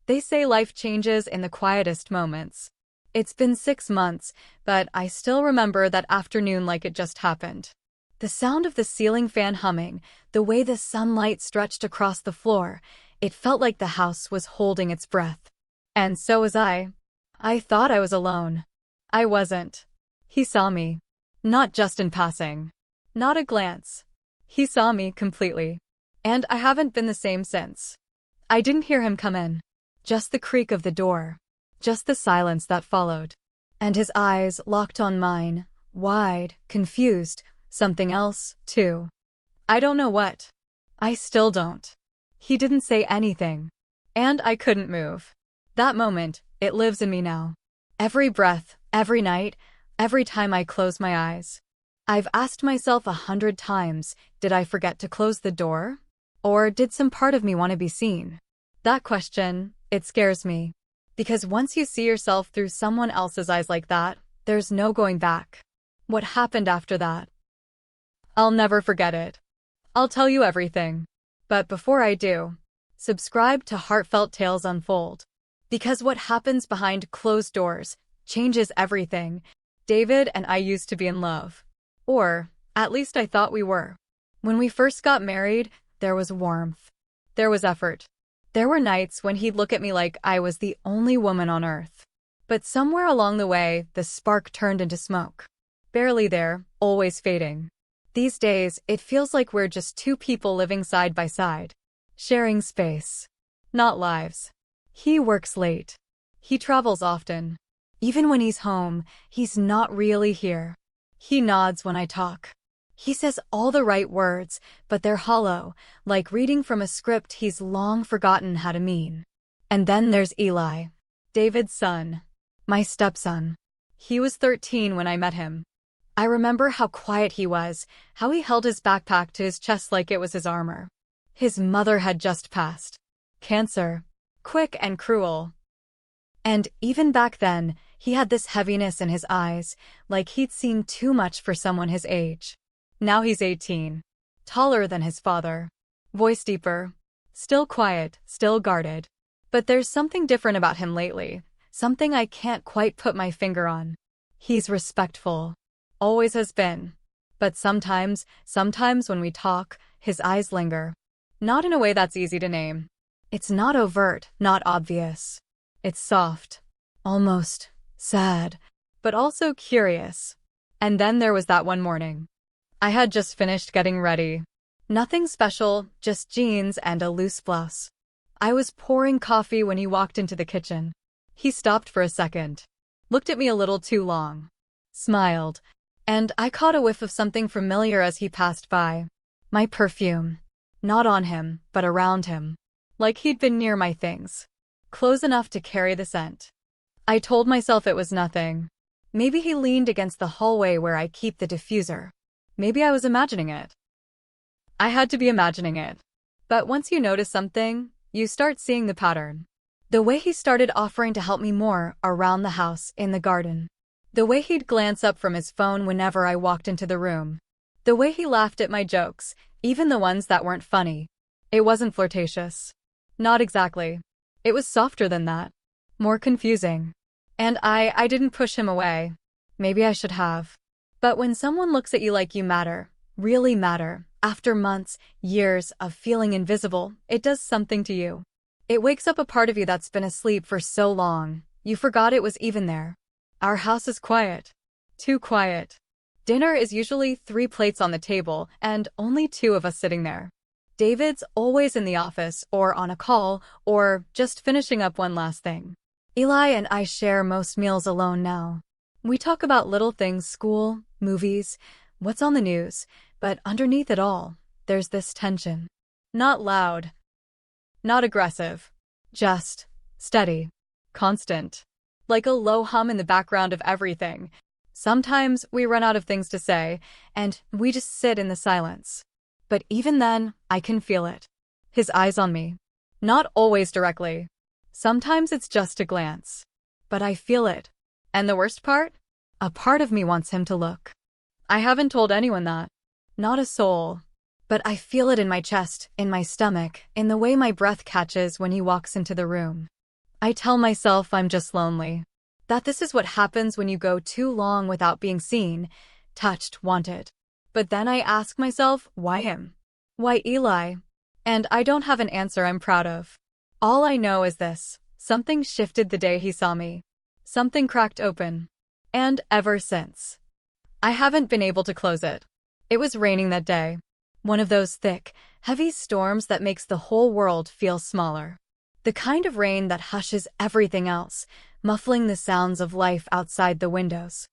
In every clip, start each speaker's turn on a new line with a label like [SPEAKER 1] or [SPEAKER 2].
[SPEAKER 1] They say life changes in the quietest moments. It's been 6 months, but I still remember that afternoon like it just happened. The sound of the ceiling fan humming, the way the sunlight stretched across the floor, it felt like the house was holding its breath. And so was I. I thought I was alone. I wasn't. He saw me. Not just in passing. Not a glance. He saw me completely. And I haven't been the same since. I didn't hear him come in. Just the creak of the door. Just the silence that followed. And his eyes locked on mine, wide, confused, something else, too. I don't know what. I still don't. He didn't say anything. And I couldn't move. That moment, it lives in me now. Every breath, every night, every time I close my eyes. I've asked myself 100 times, did I forget to close the door? Or did some part of me want to be seen? That question, it scares me. Because once you see yourself through someone else's eyes like that, there's no going back. What happened after that? I'll never forget it. I'll tell you everything. But before I do, subscribe to Heartfelt Tales Unfold. Because what happens behind closed doors changes everything. David and I used to be in love. Or, at least I thought we were. When we first got married, there was warmth. There was effort. There were nights when he'd look at me like I was the only woman on earth. But somewhere along the way, the spark turned into smoke. Barely there, always fading. These days, it feels like we're just two people living side by side. Sharing space. Not lives. He works late. He travels often. Even when he's home, he's not really here. He nods when I talk. He says all the right words, but they're hollow, like reading from a script he's long forgotten how to mean. And then there's Eli, David's son, my stepson. He was 13 when I met him. I remember how quiet he was, how he held his backpack to his chest like it was his armor. His mother had just passed. Cancer. Quick and cruel. And even back then, he had this heaviness in his eyes, like he'd seen too much for someone his age. Now he's 18. Taller than his father. Voice deeper. Still quiet, still guarded. But there's something different about him lately, something I can't quite put my finger on. He's respectful. Always has been. But sometimes when we talk, his eyes linger. Not in a way that's easy to name. It's not overt, not obvious. It's soft. Almost sad. But also curious. And then there was that one morning. I had just finished getting ready. Nothing special, just jeans and a loose blouse. I was pouring coffee when he walked into the kitchen. He stopped for a second. Looked at me a little too long. Smiled. And I caught a whiff of something familiar as he passed by. My perfume. Not on him, but around him. Like he'd been near my things. Close enough to carry the scent. I told myself it was nothing. Maybe he leaned against the hallway where I keep the diffuser. Maybe I was imagining it. I had to be imagining it. But once you notice something, you start seeing the pattern. The way he started offering to help me more around the house, in the garden. The way he'd glance up from his phone whenever I walked into the room. The way he laughed at my jokes, even the ones that weren't funny. It wasn't flirtatious. Not exactly. It was softer than that. More confusing. And I didn't push him away. Maybe I should have. But when someone looks at you like you matter, really matter, after months, years of feeling invisible, it does something to you. It wakes up a part of you that's been asleep for so long, you forgot it was even there. Our house is quiet. Too quiet. Dinner is usually 3 plates on the table and only 2 of us sitting there. David's always in the office or on a call or just finishing up one last thing. Eli and I share most meals alone now. We talk about little things, school, movies, what's on the news, but underneath it all, there's this tension. Not loud. Not aggressive. Just steady. Constant. Like a low hum in the background of everything. Sometimes we run out of things to say, and we just sit in the silence. But even then, I can feel it. His eyes on me. Not always directly. Sometimes it's just a glance. But I feel it. And the worst part? A part of me wants him to look. I haven't told anyone that. Not a soul. But I feel it in my chest, in my stomach, in the way my breath catches when he walks into the room. I tell myself I'm just lonely. That this is what happens when you go too long without being seen, touched, wanted. But then I ask myself, why him? Why Eli? And I don't have an answer I'm proud of. All I know is this: something shifted the day he saw me. Something cracked open. And ever since, I haven't been able to close it. It was raining that day. One of those thick, heavy storms that makes the whole world feel smaller. The kind of rain that hushes everything else, muffling the sounds of life outside the windows.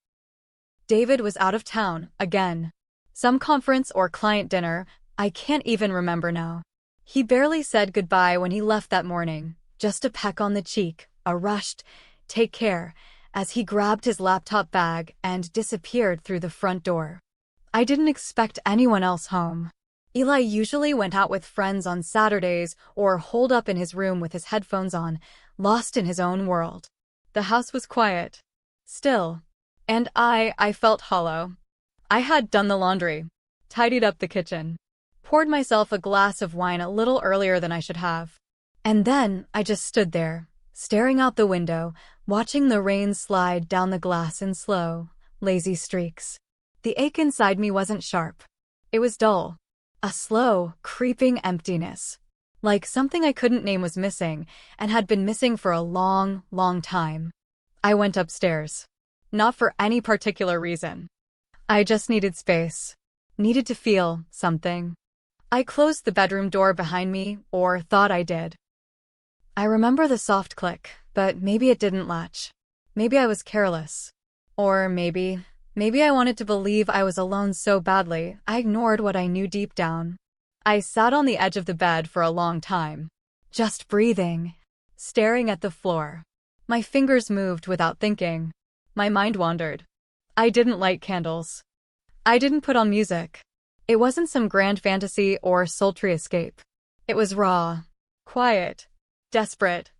[SPEAKER 1] David was out of town, again. Some conference or client dinner, I can't even remember now. He barely said goodbye when he left that morning, just a peck on the cheek, a rushed, "Take care," as he grabbed his laptop bag and disappeared through the front door. I didn't expect anyone else home. Eli usually went out with friends on Saturdays or holed up in his room with his headphones on, lost in his own world. The house was quiet, still, and I felt hollow. I had done the laundry, tidied up the kitchen, poured myself a glass of wine a little earlier than I should have. And then I just stood there, staring out the window, watching the rain slide down the glass in slow, lazy streaks. The ache inside me wasn't sharp. It was dull. A slow, creeping emptiness. Like something I couldn't name was missing, and had been missing for a long, long time. I went upstairs. Not for any particular reason. I just needed space. Needed to feel something. I closed the bedroom door behind me, or thought I did. I remember the soft click, but maybe it didn't latch. Maybe I was careless. Or maybe I wanted to believe I was alone so badly, I ignored what I knew deep down. I sat on the edge of the bed for a long time. Just breathing. Staring at the floor. My fingers moved without thinking. My mind wandered. I didn't light candles. I didn't put on music. It wasn't some grand fantasy or sultry escape. It was raw. Quiet. Desperate.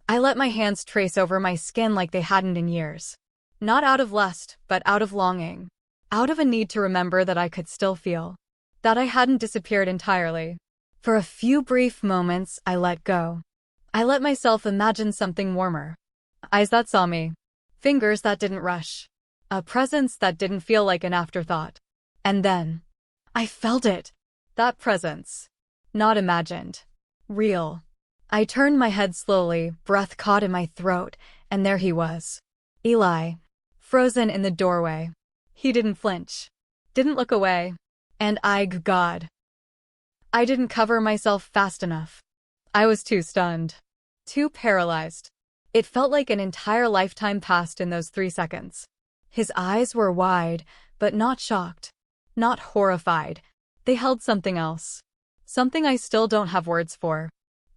[SPEAKER 1] I let my hands trace over my skin like they hadn't in years. Not out of lust, but out of longing. Out of a need to remember that I could still feel. That I hadn't disappeared entirely. For a few brief moments, I let go. I let myself imagine something warmer. Eyes that saw me. Fingers that didn't rush. A presence that didn't feel like an afterthought. And then, I felt it. That presence. Not imagined. Real. I turned my head slowly, breath caught in my throat, and there he was. Eli. Frozen in the doorway. He didn't flinch. Didn't look away. And God. I didn't cover myself fast enough. I was too stunned. Too paralyzed. It felt like an entire lifetime passed in those 3 seconds. His eyes were wide, but not shocked. Not horrified. They held something else. Something I still don't have words for.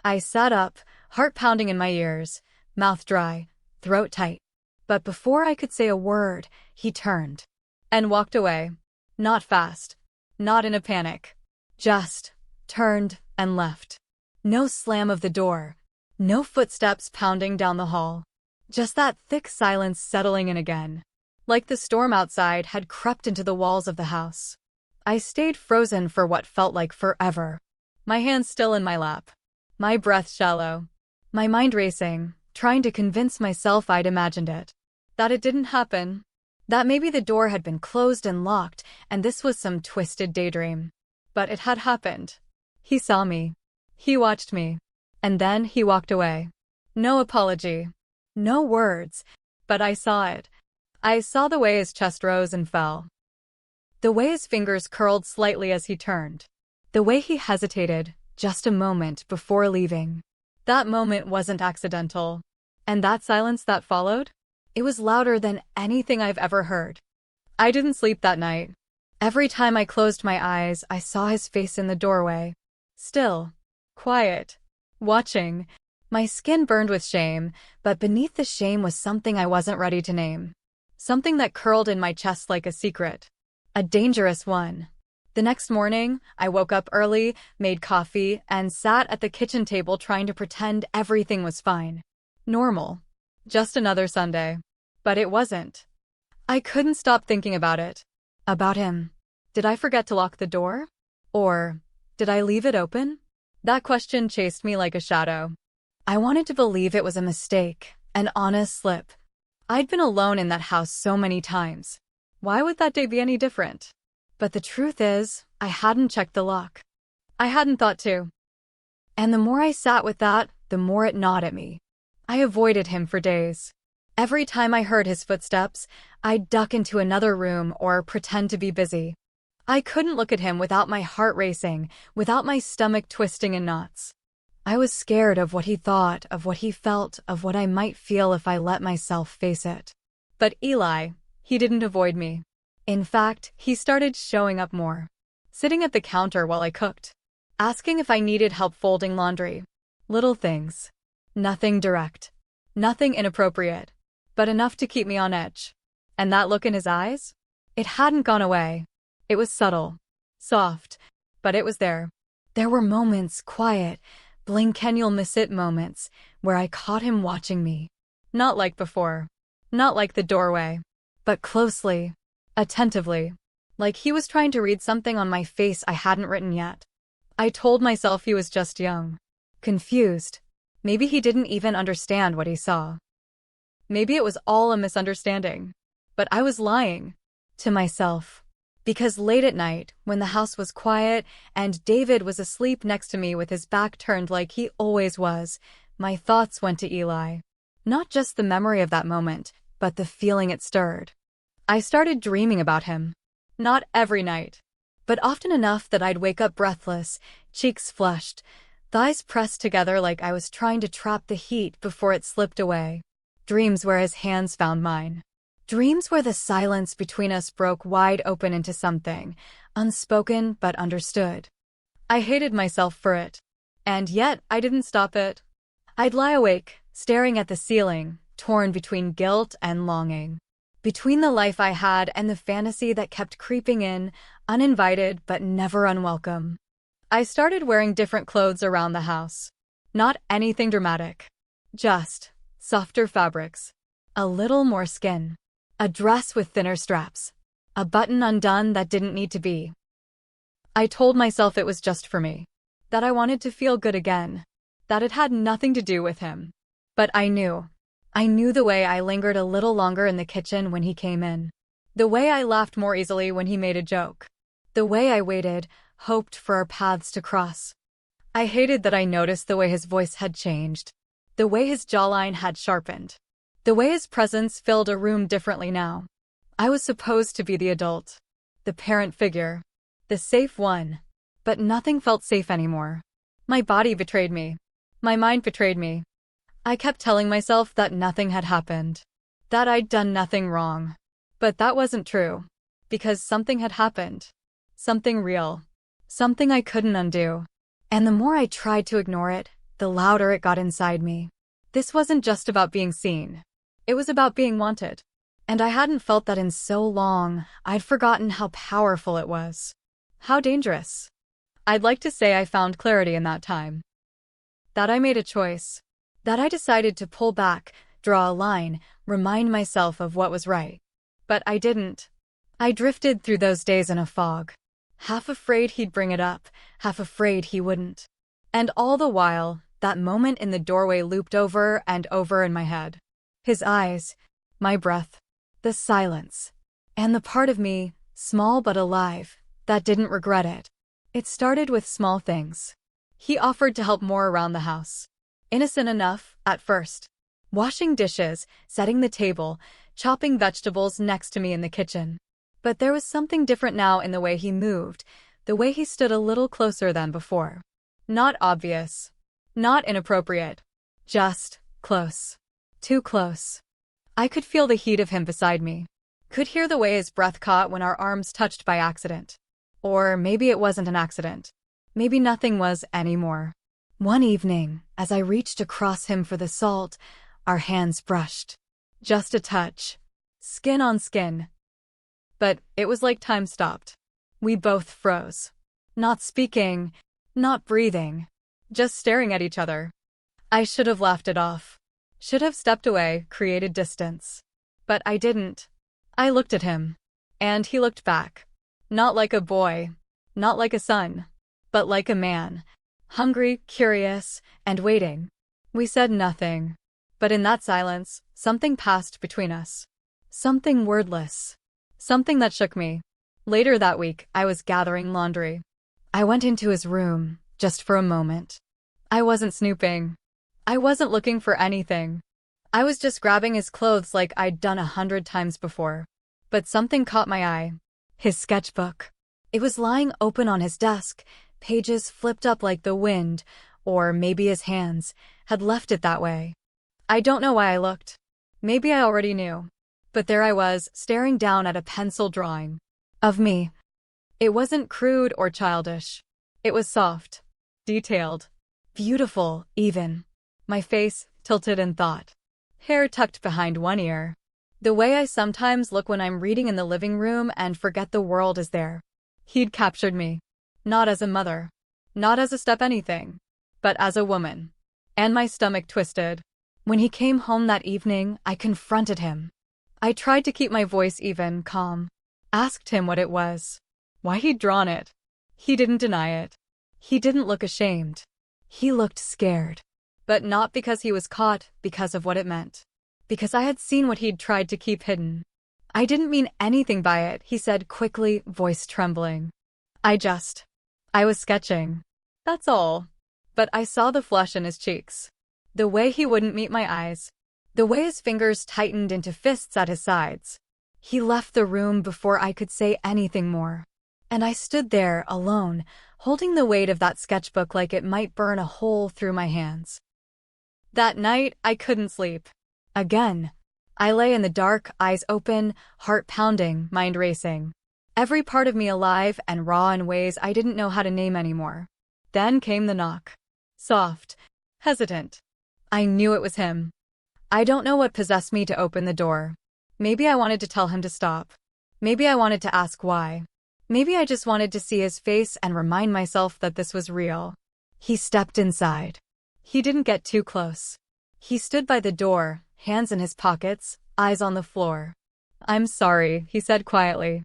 [SPEAKER 1] I sat up, heart pounding in my ears, mouth dry, throat tight. But before I could say a word, he turned. And walked away. Not fast. Not in a panic. Just turned and left. No slam of the door. No footsteps pounding down the hall. Just that thick silence settling in again. Like the storm outside had crept into the walls of the house. I stayed frozen for what felt like forever. My hands still in my lap. My breath shallow. My mind racing, trying to convince myself I'd imagined it. That it didn't happen. That maybe the door had been closed and locked, and this was some twisted daydream. But it had happened. He saw me. He watched me. And then he walked away. No apology. No words. But I saw it. I saw the way his chest rose and fell. The way his fingers curled slightly as he turned. The way he hesitated, just a moment before leaving. That moment wasn't accidental. And that silence that followed? It was louder than anything I've ever heard. I didn't sleep that night. Every time I closed my eyes, I saw his face in the doorway. Still. Quiet. Watching. My skin burned with shame, but beneath the shame was something I wasn't ready to name. Something that curled in my chest like a secret. A dangerous one. The next morning, I woke up early, made coffee, and sat at the kitchen table trying to pretend everything was fine. Normal. Just another Sunday. But it wasn't. I couldn't stop thinking about it. About him. Did I forget to lock the door? Or did I leave it open? That question chased me like a shadow. I wanted to believe it was a mistake, an honest slip. I'd been alone in that house so many times. Why would that day be any different? But the truth is, I hadn't checked the lock. I hadn't thought to. And the more I sat with that, the more it gnawed at me. I avoided him for days. Every time I heard his footsteps, I'd duck into another room or pretend to be busy. I couldn't look at him without my heart racing, without my stomach twisting in knots. I was scared of what he thought, of what he felt, of what I might feel if I let myself face it. But Eli, he didn't avoid me. In fact, he started showing up more. Sitting at the counter while I cooked. Asking if I needed help folding laundry. Little things. Nothing direct. Nothing inappropriate. But enough to keep me on edge. And that look in his eyes? It hadn't gone away. It was subtle. Soft. But it was there. There were moments, quiet, blink and you'll miss it moments, where I caught him watching me. Not like before. Not like the doorway. But closely. Attentively. Like he was trying to read something on my face I hadn't written yet. I told myself he was just young. Confused. Maybe he didn't even understand what he saw. Maybe it was all a misunderstanding. But I was lying. To myself. Because late at night, when the house was quiet and David was asleep next to me with his back turned like he always was, my thoughts went to Eli. Not just the memory of that moment, but the feeling it stirred. I started dreaming about him. Not every night. But often enough that I'd wake up breathless, cheeks flushed, thighs pressed together like I was trying to trap the heat before it slipped away. Dreams where his hands found mine. Dreams where the silence between us broke wide open into something, unspoken but understood. I hated myself for it. And yet, I didn't stop it. I'd lie awake, staring at the ceiling, torn between guilt and longing. Between the life I had and the fantasy that kept creeping in, uninvited but never unwelcome. I started wearing different clothes around the house. Not anything dramatic. Just softer fabrics. A little more skin. A dress with thinner straps. A button undone that didn't need to be. I told myself it was just for me. That I wanted to feel good again. That it had nothing to do with him. But I knew. I knew the way I lingered a little longer in the kitchen when he came in. The way I laughed more easily when he made a joke. The way I waited, hoped for our paths to cross. I hated that I noticed the way his voice had changed. The way his jawline had sharpened. The way his presence filled a room differently now. I was supposed to be the adult. The parent figure. The safe one. But nothing felt safe anymore. My body betrayed me. My mind betrayed me. I kept telling myself that nothing had happened. That I'd done nothing wrong. But that wasn't true. Because something had happened. Something real. Something I couldn't undo. And the more I tried to ignore it, the louder it got inside me. This wasn't just about being seen. It was about being wanted. And I hadn't felt that in so long, I'd forgotten how powerful it was. How dangerous. I'd like to say I found clarity in that time. That I made a choice. That I decided to pull back, draw a line, remind myself of what was right. But I didn't. I drifted through those days in a fog. Half afraid he'd bring it up, half afraid he wouldn't. And all the while, that moment in the doorway looped over and over in my head. His eyes, my breath, the silence, and the part of me, small but alive, that didn't regret it. It started with small things. He offered to help more around the house. Innocent enough, at first. Washing dishes, setting the table, chopping vegetables next to me in the kitchen. But there was something different now in the way he moved, the way he stood a little closer than before. Not obvious. Not inappropriate. Just close. Too close. I could feel the heat of him beside me. Could hear the way his breath caught when our arms touched by accident. Or maybe it wasn't an accident. Maybe nothing was anymore. One evening, as I reached across him for the salt, our hands brushed. Just a touch. Skin on skin. But it was like time stopped. We both froze. Not speaking, not breathing. Just staring at each other. I should have laughed it off. Should have stepped away, created distance. But I didn't. I looked at him. And he looked back. Not like a boy. Not like a son. But like a man. Hungry, curious, and waiting. We said nothing. But in that silence, something passed between us. Something wordless. Something that shook me. Later that week, I was gathering laundry. I went into his room, just for a moment. I wasn't snooping. I wasn't looking for anything. I was just grabbing his clothes like I'd done 100 times before. But something caught my eye. His sketchbook. It was lying open on his desk, pages flipped up like the wind, or maybe his hands had left it that way. I don't know why I looked. Maybe I already knew. But there I was, staring down at a pencil drawing. Of me. It wasn't crude or childish. It was soft. Detailed. Beautiful, even. My face tilted in thought. Hair tucked behind one ear. The way I sometimes look when I'm reading in the living room and forget the world is there. He'd captured me. Not as a mother. Not as a step anything. But as a woman. And my stomach twisted. When he came home that evening, I confronted him. I tried to keep my voice even, calm. Asked him what it was. Why he'd drawn it. He didn't deny it. He didn't look ashamed. He looked scared. But not because he was caught, because of what it meant. Because I had seen what he'd tried to keep hidden. I didn't mean anything by it, he said quickly, voice trembling. I was sketching. That's all. But I saw the flush in his cheeks. The way he wouldn't meet my eyes. The way his fingers tightened into fists at his sides. He left the room before I could say anything more. And I stood there, alone, holding the weight of that sketchbook like it might burn a hole through my hands. That night, I couldn't sleep. Again. I lay in the dark, eyes open, heart pounding, mind racing. Every part of me alive and raw in ways I didn't know how to name anymore. Then came the knock. Soft. Hesitant. I knew it was him. I don't know what possessed me to open the door. Maybe I wanted to tell him to stop. Maybe I wanted to ask why. Maybe I just wanted to see his face and remind myself that this was real. He stepped inside. He didn't get too close. He stood by the door, hands in his pockets, eyes on the floor. I'm sorry, he said quietly.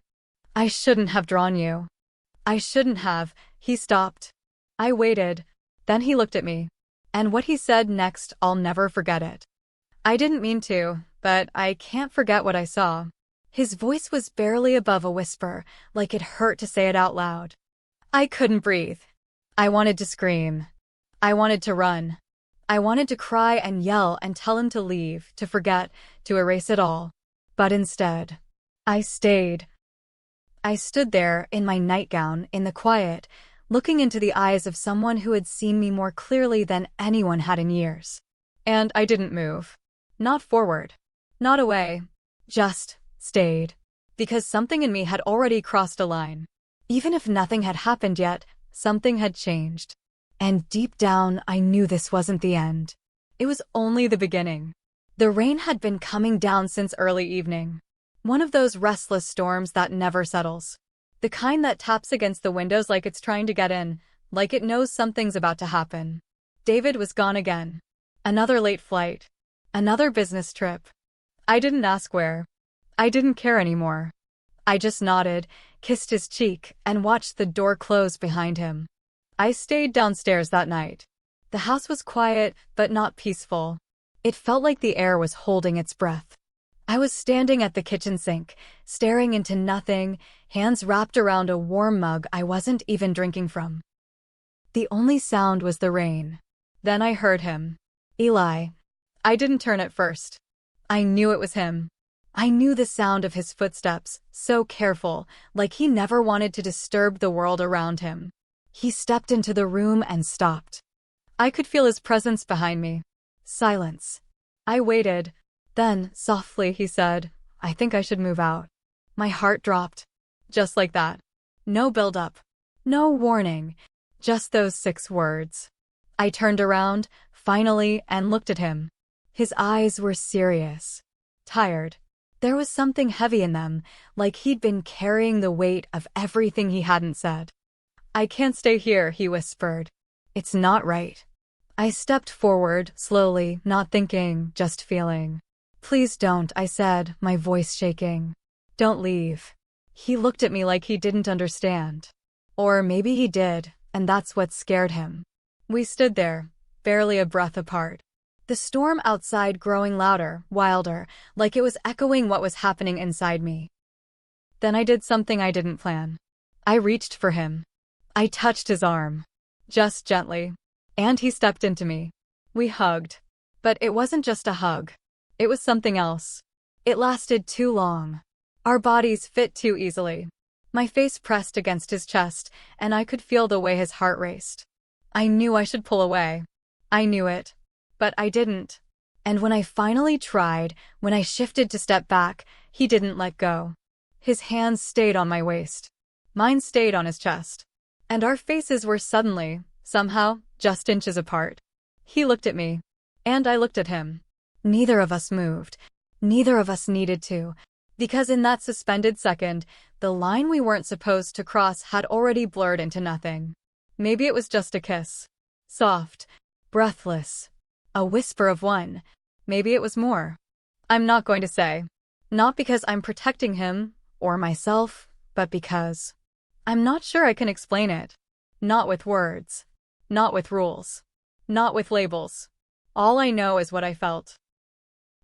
[SPEAKER 1] I shouldn't have drawn you. I shouldn't have. He stopped. I waited. Then he looked at me. And what he said next, I'll never forget it. I didn't mean to, but I can't forget what I saw. His voice was barely above a whisper, like it hurt to say it out loud. I couldn't breathe. I wanted to scream. I wanted to run. I wanted to cry and yell and tell him to leave, to forget, to erase it all. But instead, I stayed. I stood there, in my nightgown, in the quiet, looking into the eyes of someone who had seen me more clearly than anyone had in years. And I didn't move. Not forward. Not away. Just stayed. Because something in me had already crossed a line. Even if nothing had happened yet, something had changed. And deep down, I knew this wasn't the end. It was only the beginning. The rain had been coming down since early evening. One of those restless storms that never settles. The kind that taps against the windows like it's trying to get in, like it knows something's about to happen. David was gone again. Another late flight. Another business trip. I didn't ask where. I didn't care anymore. I just nodded, kissed his cheek, and watched the door close behind him. I stayed downstairs that night. The house was quiet, but not peaceful. It felt like the air was holding its breath. I was standing at the kitchen sink, staring into nothing, hands wrapped around a warm mug I wasn't even drinking from. The only sound was the rain. Then I heard him. Eli. I didn't turn at first. I knew it was him. I knew the sound of his footsteps, so careful, like he never wanted to disturb the world around him. He stepped into the room and stopped. I could feel his presence behind me. Silence. I waited. Then, softly, he said, I think I should move out. My heart dropped. Just like that. No build-up. No warning. Just those 6 words. I turned around, finally, and looked at him. His eyes were serious. Tired. There was something heavy in them, like he'd been carrying the weight of everything he hadn't said. I can't stay here, he whispered. It's not right. I stepped forward, slowly, not thinking, just feeling. Please don't, I said, my voice shaking. Don't leave. He looked at me like he didn't understand. Or maybe he did, and that's what scared him. We stood there, barely a breath apart. The storm outside growing louder, wilder, like it was echoing what was happening inside me. Then I did something I didn't plan. I reached for him. I touched his arm. Just gently. And he stepped into me. We hugged. But it wasn't just a hug. It was something else. It lasted too long. Our bodies fit too easily. My face pressed against his chest, and I could feel the way his heart raced. I knew I should pull away. I knew it. But I didn't. And when I finally tried, when I shifted to step back, he didn't let go. His hands stayed on my waist. Mine stayed on his chest. And our faces were suddenly, somehow, just inches apart. He looked at me. And I looked at him. Neither of us moved. Neither of us needed to. Because in that suspended second, the line we weren't supposed to cross had already blurred into nothing. Maybe it was just a kiss. Soft. Breathless. A whisper of one. Maybe it was more. I'm not going to say. Not because I'm protecting him, or myself, but because I'm not sure I can explain it. Not with words. Not with rules. Not with labels. All I know is what I felt.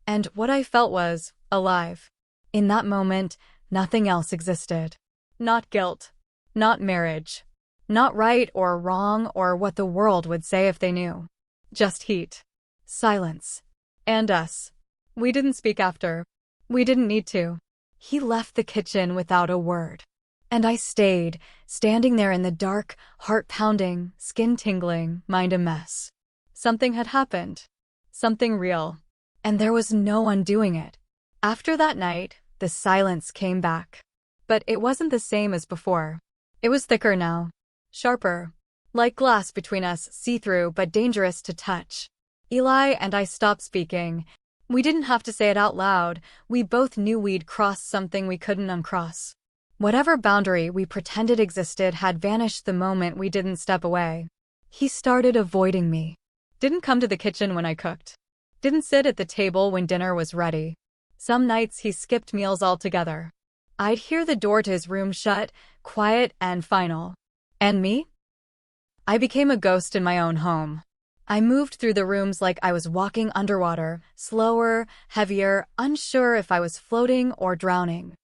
[SPEAKER 1] And what I felt was alive. In that moment, nothing else existed. Not guilt. Not marriage. Not right or wrong or what the world would say if they knew. Just heat. Silence. And us. We didn't speak after. We didn't need to. He left the kitchen without a word. And I stayed, standing there in the dark, heart-pounding, skin-tingling, mind a mess. Something had happened. Something real. And there was no undoing it. After that night, the silence came back. But it wasn't the same as before. It was thicker now. Sharper. Like glass between us, see-through but dangerous to touch. Eli and I stopped speaking. We didn't have to say it out loud. We both knew we'd crossed something we couldn't uncross. Whatever boundary we pretended existed had vanished the moment we didn't step away. He started avoiding me. Didn't come to the kitchen when I cooked. Didn't sit at the table when dinner was ready. Some nights he skipped meals altogether. I'd hear the door to his room shut, quiet and final. And me? I became a ghost in my own home. I moved through the rooms like I was walking underwater, slower, heavier, unsure if I was floating or drowning.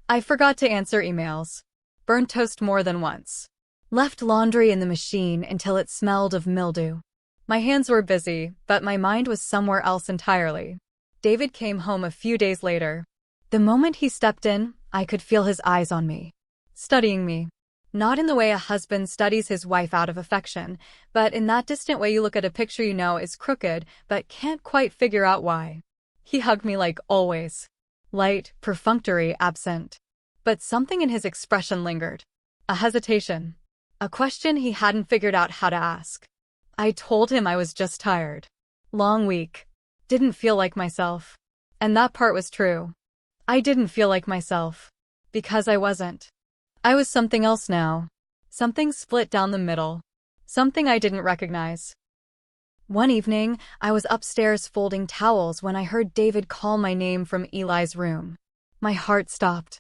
[SPEAKER 1] I forgot to answer emails. Burned toast more than once. Left laundry in the machine until it smelled of mildew. My hands were busy, but my mind was somewhere else entirely. David came home a few days later. The moment he stepped in, I could feel his eyes on me. Studying me. Not in the way a husband studies his wife out of affection, but in that distant way you look at a picture you know is crooked, but can't quite figure out why. He hugged me like always. Light, perfunctory, absent. But something in his expression lingered. A hesitation. A question he hadn't figured out how to ask. I told him I was just tired. Long week. Didn't feel like myself. And that part was true. I didn't feel like myself. Because I wasn't. I was something else now. Something split down the middle. Something I didn't recognize. One evening, I was upstairs folding towels when I heard David call my name from Eli's room. My heart stopped.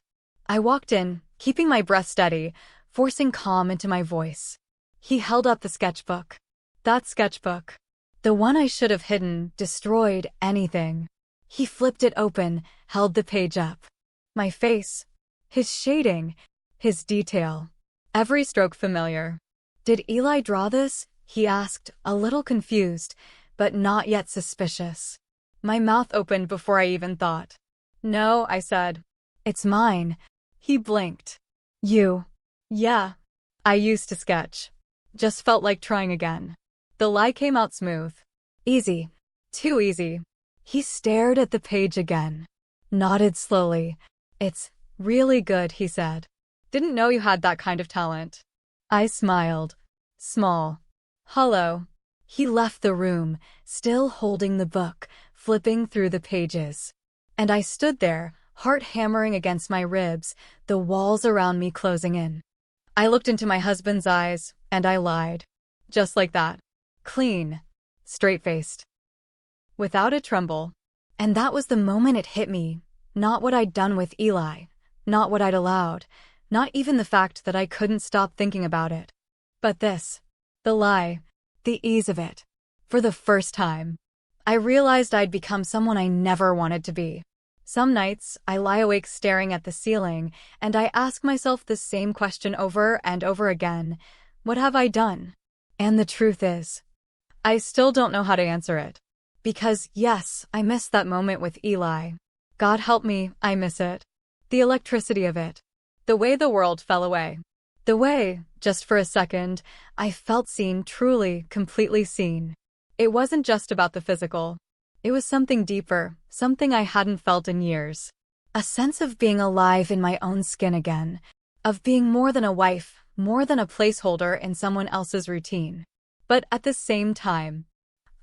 [SPEAKER 1] I walked in, keeping my breath steady, forcing calm into my voice. He held up the sketchbook. That sketchbook. The one I should have hidden, destroyed, anything. He flipped it open, held the page up. My face. His shading. His detail. Every stroke familiar. Did Eli draw this? He asked, a little confused, but not yet suspicious. My mouth opened before I even thought. No, I said. It's mine. He blinked. You. Yeah. I used to sketch. Just felt like trying again. The lie came out smooth. Easy. Too easy. He stared at the page again. Nodded slowly. It's really good, he said. Didn't know you had that kind of talent. I smiled. Small. Hollow. He left the room, still holding the book, flipping through the pages. And I stood there, heart hammering against my ribs, the walls around me closing in. I looked into my husband's eyes, and I lied. Just like that. Clean. Straight-faced. Without a tremble. And that was the moment it hit me. Not what I'd done with Eli. Not what I'd allowed. Not even the fact that I couldn't stop thinking about it. But this. The lie. The ease of it. For the first time. I realized I'd become someone I never wanted to be. Some nights, I lie awake staring at the ceiling, and I ask myself the same question over and over again. What have I done? And the truth is, I still don't know how to answer it. Because, yes, I miss that moment with Eli. God help me, I miss it. The electricity of it. The way the world fell away. The way, just for a second, I felt seen, truly, completely seen. It wasn't just about the physical. It was something deeper, something I hadn't felt in years. A sense of being alive in my own skin again. Of being more than a wife, more than a placeholder in someone else's routine. But at the same time,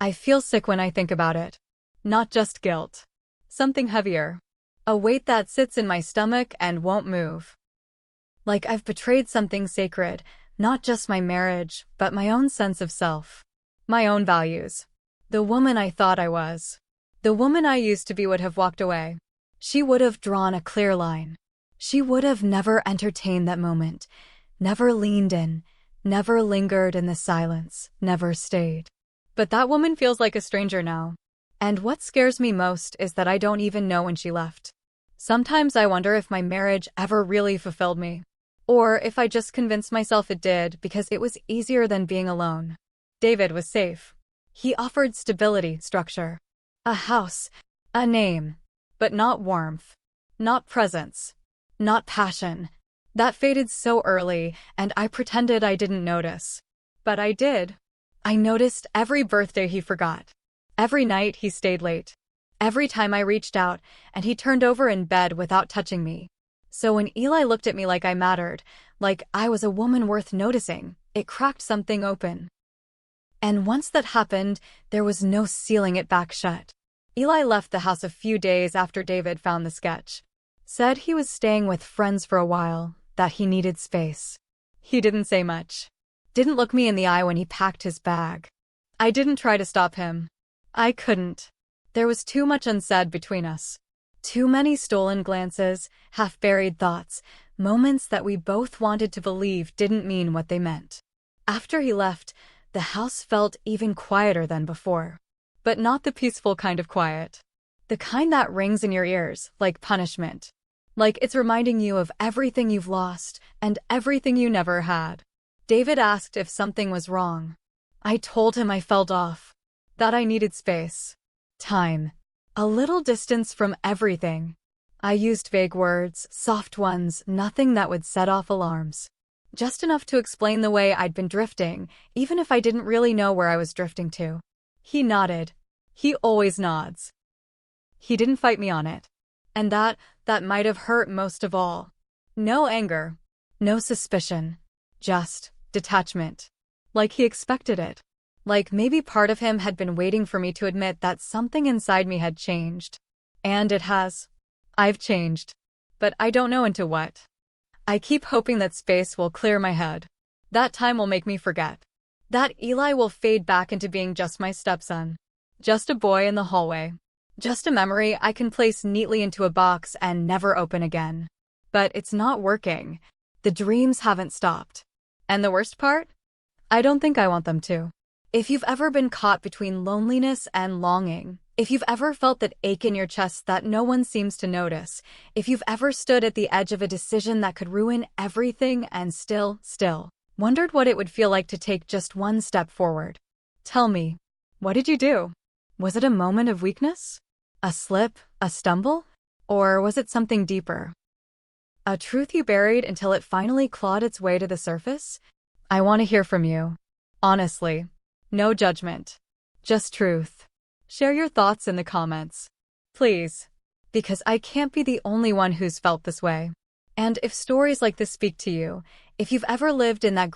[SPEAKER 1] I feel sick when I think about it. Not just guilt. Something heavier. A weight that sits in my stomach and won't move. Like I've betrayed something sacred, not just my marriage, but my own sense of self. My own values. The woman I thought I was. The woman I used to be would have walked away. She would have drawn a clear line. She would have never entertained that moment, never leaned in, never lingered in the silence, never stayed. But that woman feels like a stranger now. And what scares me most is that I don't even know when she left. Sometimes I wonder if my marriage ever really fulfilled me. Or if I just convinced myself it did because it was easier than being alone. David was safe. He offered stability, structure. A house, a name. But not warmth. Not presence. Not passion. That faded so early, and I pretended I didn't notice. But I did. I noticed every birthday he forgot. Every night he stayed late. Every time I reached out, and he turned over in bed without touching me. So when Eli looked at me like I mattered, like I was a woman worth noticing, it cracked something open. And once that happened, there was no sealing it back shut. Eli left the house a few days after David found the sketch. Said he was staying with friends for a while, that he needed space. He didn't say much. Didn't look me in the eye when he packed his bag. I didn't try to stop him. I couldn't. There was too much unsaid between us. Too many stolen glances, half-buried thoughts, moments that we both wanted to believe didn't mean what they meant. After he left, the house felt even quieter than before. But not the peaceful kind of quiet. The kind that rings in your ears, like punishment. Like it's reminding you of everything you've lost and everything you never had. David asked if something was wrong. I told him I felt off. That I needed space. Time. A little distance from everything. I used vague words, soft ones, nothing that would set off alarms. Just enough to explain the way I'd been drifting, even if I didn't really know where I was drifting to. He nodded. He always nods. He didn't fight me on it. And that might have hurt most of all. No anger. No suspicion. Just detachment. Like he expected it. Like maybe part of him had been waiting for me to admit that something inside me had changed. And it has. I've changed. But I don't know into what. I keep hoping that space will clear my head. That time will make me forget. That Eli will fade back into being just my stepson. Just a boy in the hallway. Just a memory I can place neatly into a box and never open again. But it's not working. The dreams haven't stopped. And the worst part? I don't think I want them to. If you've ever been caught between loneliness and longing, if you've ever felt that ache in your chest that no one seems to notice, if you've ever stood at the edge of a decision that could ruin everything and still wondered what it would feel like to take just one step forward. Tell me, what did you do? Was it a moment of weakness? A slip? A stumble? Or was it something deeper? A truth you buried until it finally clawed its way to the surface? I want to hear from you. Honestly. No judgment. Just truth. Share your thoughts in the comments. Please. Because I can't be the only one who's felt this way. And if stories like this speak to you, if you've ever lived in that